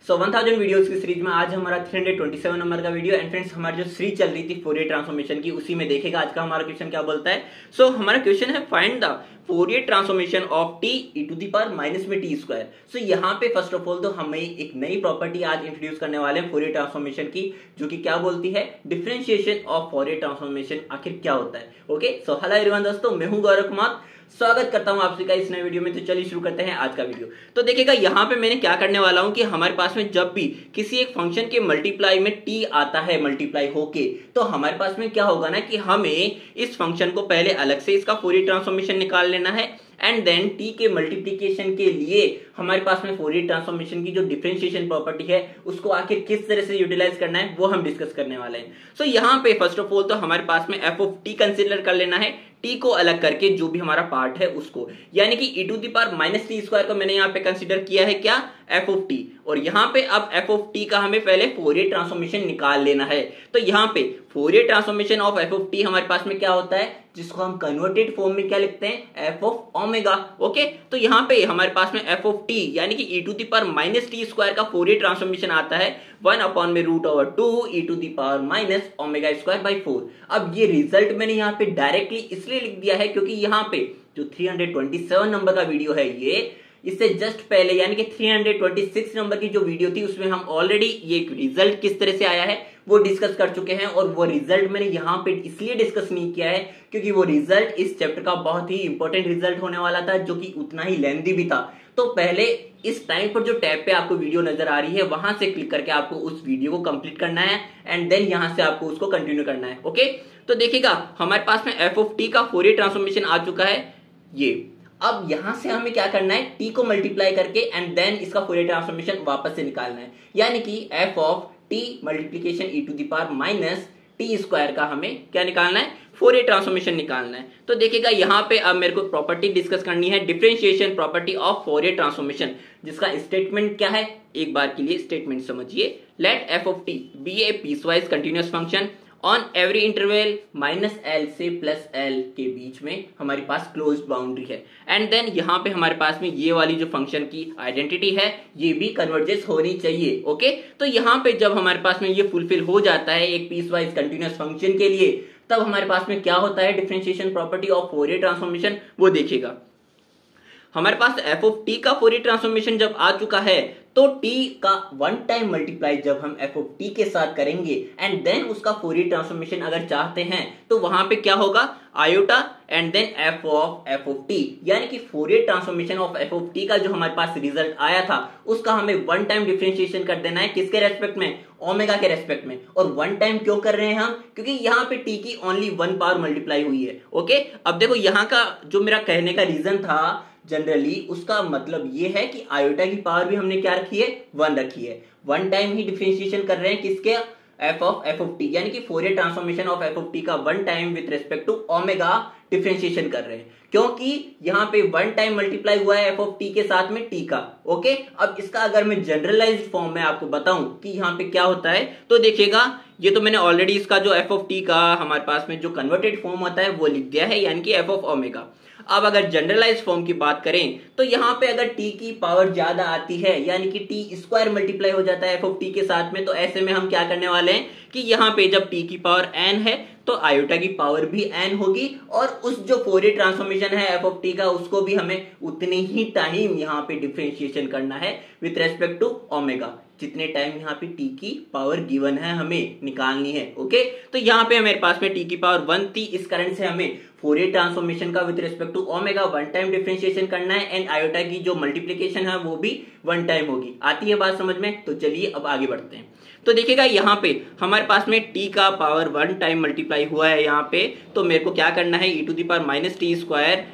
सो 1000 videos की series में आज हमारा 327 नंबर का वीडियो। एंड फ्रेंड्स, हमारी जो सीरीज चल रही थी फोरियर ट्रांसफॉर्मेशन की, उसी में देखेगा आज का हमारा क्वेश्चन क्या बोलता है। सो हमारा क्वेश्चन है find the Fourier transformation of t e to the power minus में टी स्क्वायर। सो यहाँ पे फर्स्ट ऑफ ऑल तो हमें एक नई प्रॉपर्टी आज इंट्रोड्यूस करने वाले हैं फोरियर ट्रांसफॉर्मेशन की, जो कि क्या बोलती है, डिफरेंशिएशन ऑफ फोरियर ट्रांसफॉर्मेशन आखिर क्या होता है। ओके, सो हेलो एवरीवन दोस्तों, मैं हूं गौरव कुमार, स्वागत करता हूं आप सभी का इस नए वीडियो में। तो चलिए शुरू करते हैं आज का वीडियो। तो देखिएगा यहाँ पे मैंने क्या करने वाला हूं कि हमारे पास में जब भी किसी एक फंक्शन के मल्टीप्लाई में टी आता है मल्टीप्लाई होके, तो हमारे पास में क्या होगा ना कि हमें इस फंक्शन को पहले अलग से इसका फोरियर ट्रांसफॉर्मेशन निकाल लेना है, एंड देन टी के मल्टीप्लिकेशन के लिए हमारे पास में फोरियर ट्रांसफॉर्मेशन की जो डिफरेंशिएशन प्रॉपर्टी है उसको आखिर किस तरह से यूटिलाइज करना है वो हम डिस्कस करने वाले हैं। सो यहाँ पे फर्स्ट ऑफ ऑल तो हमारे पास में एफ ऑफ टी कंसिडर कर लेना है, टी को अलग करके जो भी हमारा पार्ट है उसको, यानी कि e to the power minus t square को मैंने यहाँ पे कंसिडर किया है क्या, एफ ऑफ टी। और यहाँ पे अब एफ ऑफ टी का हमें पहले फोरियर ट्रांसफॉर्मेशन निकाल लेना है। तो यहाँ पे Fourier transformation of f of T हमारे पास में क्या होता है, जिसको हम कन्वर्टेड फॉर्म में क्या लिखते हैं, एफ ऑफ ओमेगा। ओके, तो यहाँ पे हमारे पास में एफ ऑफ टी यानी कि e to the power minus t square का फोरियर ट्रांसफॉर्मेशन आता है 1/√2 e to the power minus omega square by 4। अब ये रिजल्ट मैंने यहाँ पे डायरेक्टली इसलिए लिख दिया है क्योंकि यहाँ पे जो 327 नंबर का वीडियो है, ये इससे जस्ट पहले यानी कि 326 नंबर की जो वीडियो थी उसमें हम ऑलरेडी ये रिजल्ट किस तरह से आया है वो डिस्कस कर चुके हैं। और वो रिजल्ट मैंने यहाँ पे इसलिए डिस्कस नहीं किया है क्योंकि वो रिजल्ट इस चैप्टर का बहुत ही इंपॉर्टेंट रिजल्ट होने वाला था, जो कि उतना ही लेंथी भी था। तो पहले इस टाइम पर जो टैब पे आपको वीडियो नजर आ रही है वहां से क्लिक करके आपको उस वीडियो को कंप्लीट करना है, एंड देन यहां से आपको उसको कंटिन्यू करना है। ओके, तो देखिएगा हमारे पास में एफ ऑफ टी का फोरियर ट्रांसफॉर्मेशन आ चुका है ये। अब यहां से हमें क्या करना है, टी को मल्टीप्लाई करके एंड देन इसका फोरियर ट्रांसफॉर्मेशन वापस से निकालना है, यानी कि f of t multiplication e to the power minus t square का हमें क्या निकालना है, फोरियर ट्रांसफॉर्मेशन निकालना है। तो देखिएगा यहाँ पे अब मेरे को प्रॉपर्टी डिस्कस करनी है, differentiation property of Fourier transformation, जिसका स्टेटमेंट क्या है, एक बार के लिए स्टेटमेंट समझिए। Let f of t be a piecewise continuous function on every interval minus l से प्लस एल के बीच में हमारे पास क्लोज्ड बाउंड्री है, एंड देन यहाँ पे हमारे पास में ये वाली जो फंक्शन की आइडेंटिटी है ये भी कन्वर्जेंस होनी चाहिए। ओके, तो यहाँ पे जब हमारे पास में ये फुलफिल हो जाता है एक पीस वाइज कंटिन्यूअस फंक्शन के लिए, तब हमारे पास में क्या होता है, differentiation property of Fourier transformation वो देखिएगा। हमारे पास एफ ऑफ टी का फोरियर ट्रांसफॉर्मेशन जब आ चुका है तो टी का वन टाइम मल्टीप्लाई जब हम एफ ऑफ टी के साथ करेंगे एंड देन उसका फोरियर ट्रांसफॉर्मेशन अगर चाहते हैं तो वहां पे क्या होगा, iota and then f of t, यानी कि Fourier transformation of f of t का जो हमारे पास रिजल्ट आया था उसका हमें वन टाइम डिफरेंशिएशन कर देना है, किसके रेस्पेक्ट में, ओमेगा के रेस्पेक्ट में। और वन टाइम क्यों कर रहे हैं हम, क्योंकि यहाँ पे टी की ओनली वन पावर मल्टीप्लाई हुई है। ओके, अब देखो यहाँ का जो मेरा कहने का रीजन था जनरली, उसका मतलब ये है कि आयोटा की पावर भी हमने क्या रखी है, 1 रखी है। वन टाइम ही डिफरेंशिएशन कर रहे हैं किसके, एफ ऑफ टी, यानी कि Fourier transformation of f of t का one time with respect to omega differentiation कर रहे हैं, क्योंकि यहाँ पे वन टाइम मल्टीप्लाई हुआ है एफ ऑफ टी के साथ में टी का। ओके, अब इसका अगर मैं जनरलाइज्ड फॉर्म में आपको बताऊं कि यहाँ पे क्या होता है, तो देखिएगा ये तो मैंने ऑलरेडी इसका जो एफ ऑफ टी का हमारे पास में जो कन्वर्टेड फॉर्म होता है वो लिख दिया है, यानी कि एफ ऑफ ओमेगा। अब अगर जनरलाइज फॉर्म की बात करें तो यहाँ पे अगर टी की पावर ज्यादा आती है यानी कि टी स्क्वायर मल्टीप्लाई हो जाता है एफ ऑफ टी के साथ में, तो ऐसे में हम क्या करने वाले हैं कि यहाँ पे जब टी की पावर n है तो आयोटा की पावर भी n होगी, और उस जो फोरियर ट्रांसफॉर्मेशन है एफ ऑफ टी का उसको भी हमें उतने ही टाइम यहाँ पे डिफरेंशिएशन करना है विथ रेस्पेक्ट टू ओमेगा, जितने टाइम यहाँ पे टी की पावर गिवन है हमें निकालनी है। ओके, तो यहाँ पे हमारे पास में टी की पावर 1 थी, इस कारण से हमें फोरियर ट्रांसफॉर्मेशन का with respect to omega one time differentiation करना है, एंड आयोटा की जो मल्टीप्लिकेशन है वो भी वन टाइम होगी। आती है बात समझ में? तो चलिए अब आगे बढ़ते हैं। तो देखिएगा यहाँ पे हमारे पास में टी का पावर 1 टाइम मल्टीप्लाई हुआ है यहाँ पे, तो मेरे को क्या करना है, e to the power minus t square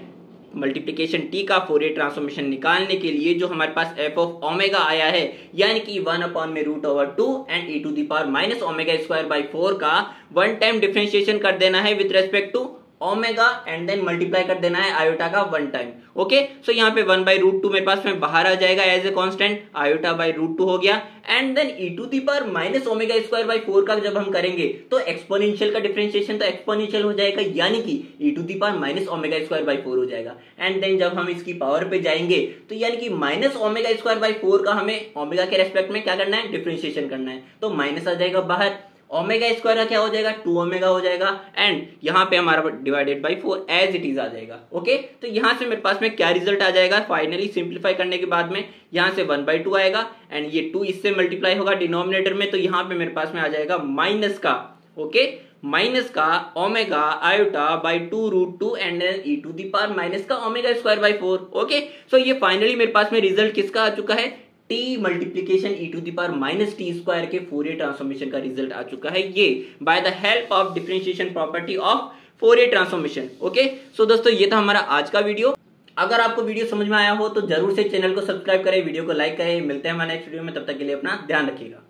multiplication t का फोरियर ट्रांसफॉर्मेशन निकालने के लिए जो हमारे पास एफ ऑफ ओमेगा आया है, यानी कि 1/√2 and e to the power minus omega square by 4 का वन टाइम डिफरेंशिएशन कर देना है with respect to omega and then multiply कर देना है आयोटा का 1 टाइम। ओके, सो यहाँ पे 1/√2 मेरे पास में बाहर आ जाएगा as a constant, iota by √2 हो गया। And then e to the power minus omega square by 4 का जब हम करेंगे तो एक्सपोनेंशियल का डिफरेंशिएशन तो एक्सपोनेंशियल हो जाएगा, यानी कि e to the power minus omega square by 4 हो जाएगा। एंड देन जब हम इसकी पावर पे जाएंगे तो यानी कि माइनस ओमेगा स्क्वायर बाई 4 का हमें ओमेगा के रेस्पेक्ट में क्या करना है, डिफरेंशिएशन करना है, तो माइनस आ जाएगा बाहर, ओमेगा स्क्वायर का क्या हो जाएगा 2 ओमेगा हो जाएगा, एंड यहाँ पे हमारा divided by 4 as it is आ जाएगा। ओके, तो यहाँ से मेरे पास में क्या रिजल्ट आ जाएगा, फाइनली सिंप्लीफाई करने के बाद में यहाँ से 1/2 आएगा एंड ये 2 इससे मल्टीप्लाई होगा डिनोमिनेटर में, तो यहाँ पे मेरे पास में आ जाएगा माइनस का, ओके, माइनस का omega iota by 2√2 and e to the power minus का omega square by 4। Okay, so ये फाइनली मेरे पास में रिजल्ट किसका आ चुका है, t multiplication e to the power minus t square के फोरियर ट्रांसफॉर्मेशन का रिजल्ट आ चुका है, ये by the help of differentiation property of Fourier transformation. Okay, so दोस्तों ये था हमारा आज का वीडियो। अगर आपको वीडियो समझ में आया हो तो जरूर से चैनल को सब्सक्राइब करें, वीडियो को लाइक करें। मिलते हैं हमारे नेक्स्ट वीडियो में, तब तक के लिए अपना ध्यान रखिएगा।